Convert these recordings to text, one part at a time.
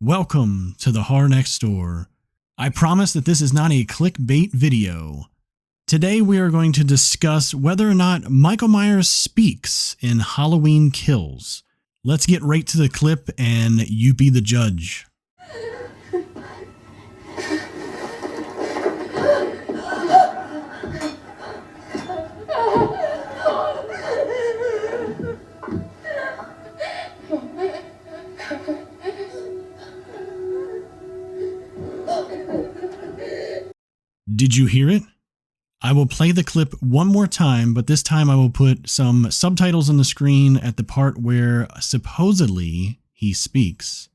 Welcome to the Horror Next Door. I promise that this is not a clickbait video. Today we are going to discuss whether or not Michael Myers speaks in Halloween Kills. Let's get right to the clip and you be the judge. Did you hear it? I will play the clip one more time, but this time I will put some subtitles on the screen at the part where supposedly he speaks.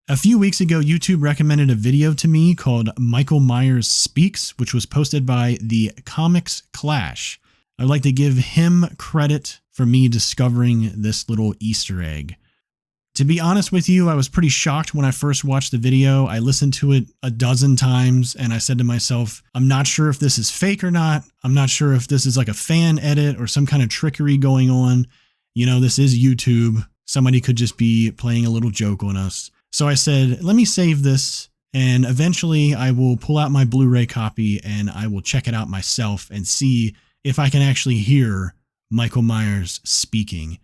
A few weeks ago, YouTube recommended a video to me called Michael Myers Speaks, which was posted by the Comics Clash. I'd like to give him credit for me discovering this little Easter egg. To be honest with you, I was pretty shocked when I first watched the video. I listened to it a dozen times and I said to myself, I'm not sure if this is fake or not. I'm not sure if this is like a fan edit or some kind of trickery going on. You know, this is YouTube. Somebody could just be playing a little joke on us. So I said, let me save this, and eventually I will pull out my Blu-ray copy and I will check it out myself and see if I can actually hear Michael Myers speaking.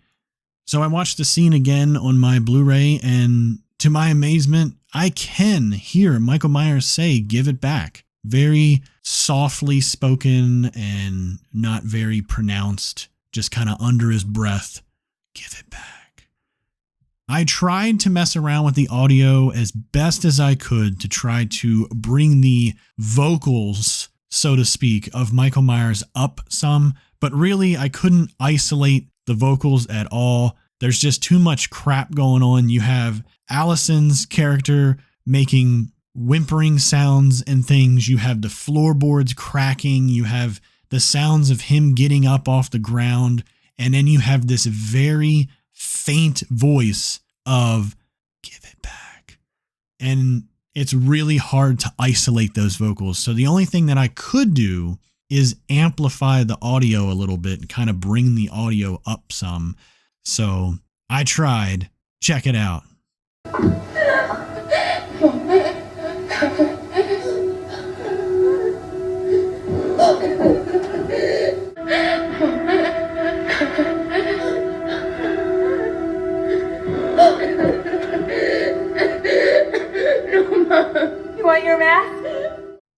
So I watched the scene again on my Blu-ray, and to my amazement, I can hear Michael Myers say, "Give it back." Very softly spoken and not very pronounced, just kind of under his breath, "Give it back." I tried to mess around with the audio as best as I could to try to bring the vocals, so to speak, of Michael Myers up some, but really I couldn't isolate the vocals at all. There's just too much crap going on. You have Allison's character making whimpering sounds and things. You have the floorboards cracking. You have the sounds of him getting up off the ground. And then you have this very faint voice of "Give it back." And it's really hard to isolate those vocals. So the only thing that I could do is amplify the audio a little bit and kind of bring the audio up some. So I tried. Check it out. You want your mask?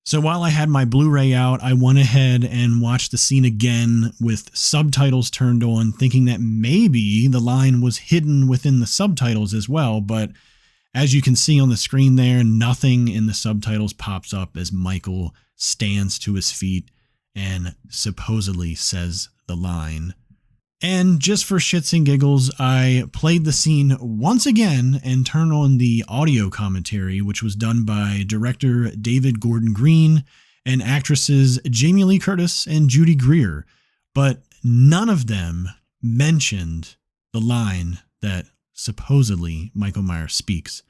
So while I had my Blu-ray out, I went ahead and watched the scene again with subtitles turned on, thinking that maybe the line was hidden within the subtitles as well. But as you can see on the screen there, nothing in the subtitles pops up as Michael stands to his feet and supposedly says the line. And just for shits and giggles, I played the scene once again and turned on the audio commentary, which was done by director David Gordon Green and actresses Jamie Lee Curtis and Judy Greer. But none of them mentioned the line that supposedly Michael Myers speaks.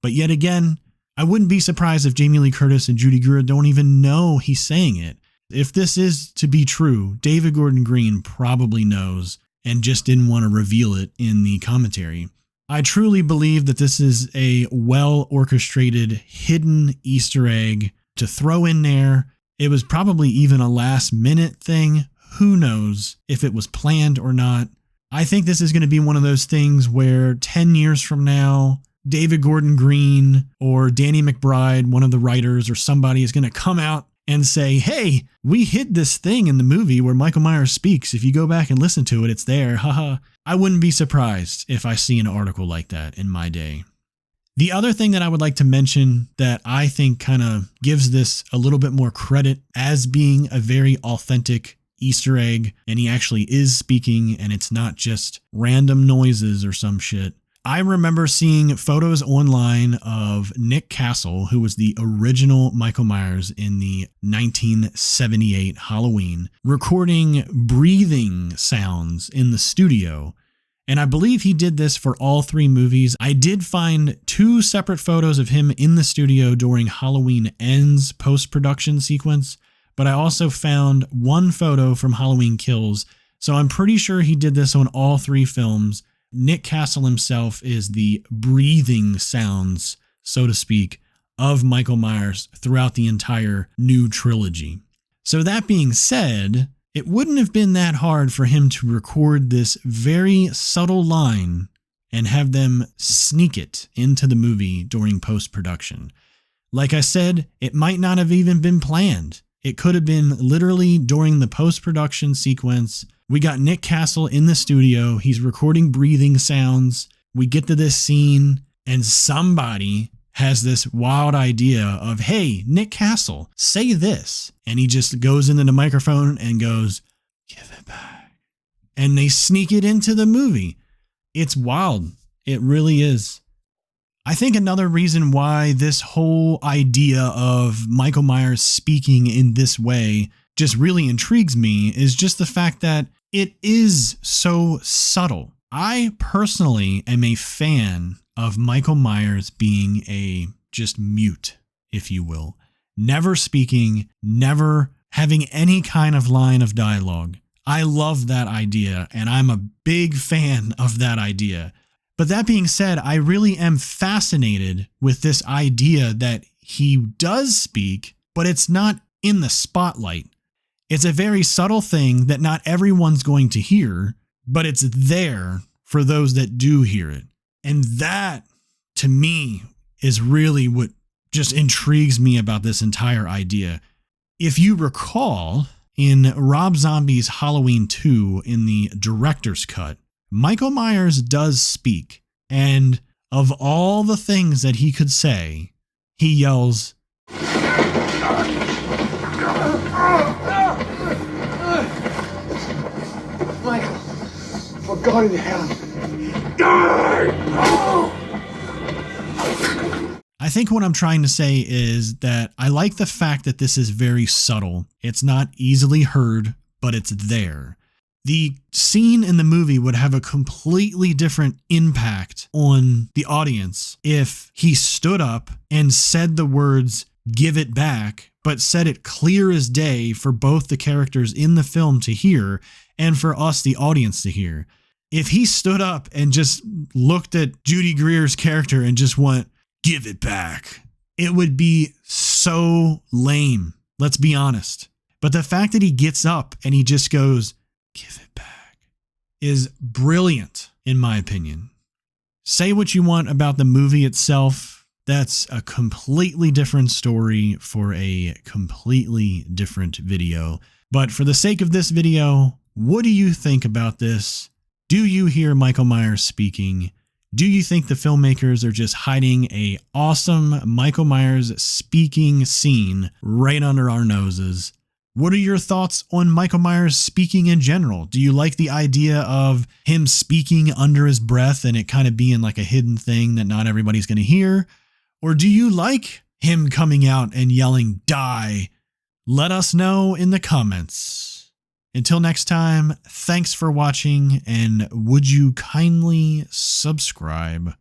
But yet again, I wouldn't be surprised if Jamie Lee Curtis and Judy Greer don't even know he's saying it. If this is to be true, David Gordon Green probably knows and just didn't want to reveal it in the commentary. I truly believe that this is a well-orchestrated, hidden Easter egg to throw in there. It was probably even a last-minute thing. Who knows if it was planned or not. I think this is going to be one of those things where 10 years from now, David Gordon Green or Danny McBride, one of the writers or somebody, is going to come out and say, "Hey, we hid this thing in the movie where Michael Myers speaks. If you go back and listen to it, it's there. Haha." I wouldn't be surprised if I see an article like that in my day. The other thing that I would like to mention that I think kind of gives this a little bit more credit as being a very authentic Easter egg, and he actually is speaking and it's not just random noises or some shit. I remember seeing photos online of Nick Castle, who was the original Michael Myers in the 1978 Halloween, recording breathing sounds in the studio. And I believe he did this for all 3 movies. I did find 2 separate photos of him in the studio during Halloween Ends post-production sequence, but I also found 1 photo from Halloween Kills, so I'm pretty sure he did this on all 3 films. Nick Castle himself is the breathing sounds, so to speak, of Michael Myers throughout the entire new trilogy. So that being said, it wouldn't have been that hard for him to record this very subtle line and have them sneak it into the movie during post-production. Like I said, it might not have even been planned. It could have been literally during the post-production sequence. We got Nick Castle in the studio. He's recording breathing sounds. We get to this scene and somebody has this wild idea of, hey, Nick Castle, say this. And he just goes into the microphone and goes, give it back. And they sneak it into the movie. It's wild. It really is. I think another reason why this whole idea of Michael Myers speaking in this way just really intrigues me is just the fact that it is so subtle. I personally am a fan of Michael Myers being a just mute, if you will. Never speaking, never having any kind of line of dialogue. I love that idea, and I'm a big fan of that idea. But that being said, I really am fascinated with this idea that he does speak, but it's not in the spotlight. It's a very subtle thing that not everyone's going to hear, but it's there for those that do hear it. And that, to me, is really what just intrigues me about this entire idea. If you recall, in Rob Zombie's Halloween 2 in the director's cut, Michael Myers does speak. And of all the things that he could say, he yells, Michael, for God in heaven, die! I think what I'm trying to say is that I like the fact that this is very subtle. It's not easily heard, but it's there. The scene in the movie would have a completely different impact on the audience if he stood up and said the words, give it back, but said it clear as day for both the characters in the film to hear and for us, the audience, to hear. If he stood up and just looked at Judy Greer's character and just went, give it back, it would be so lame. Let's be honest. But the fact that he gets up and he just goes, give it back, is brilliant, in my opinion. Say what you want about the movie itself. That's a completely different story for a completely different video. But for the sake of this video, what do you think about this? Do you hear Michael Myers speaking? Do you think the filmmakers are just hiding an awesome Michael Myers speaking scene right under our noses? What are your thoughts on Michael Myers speaking in general? Do you like the idea of him speaking under his breath and it kind of being like a hidden thing that not everybody's going to hear? Or do you like him coming out and yelling, die? Let us know in the comments. Until next time, thanks for watching, and would you kindly subscribe?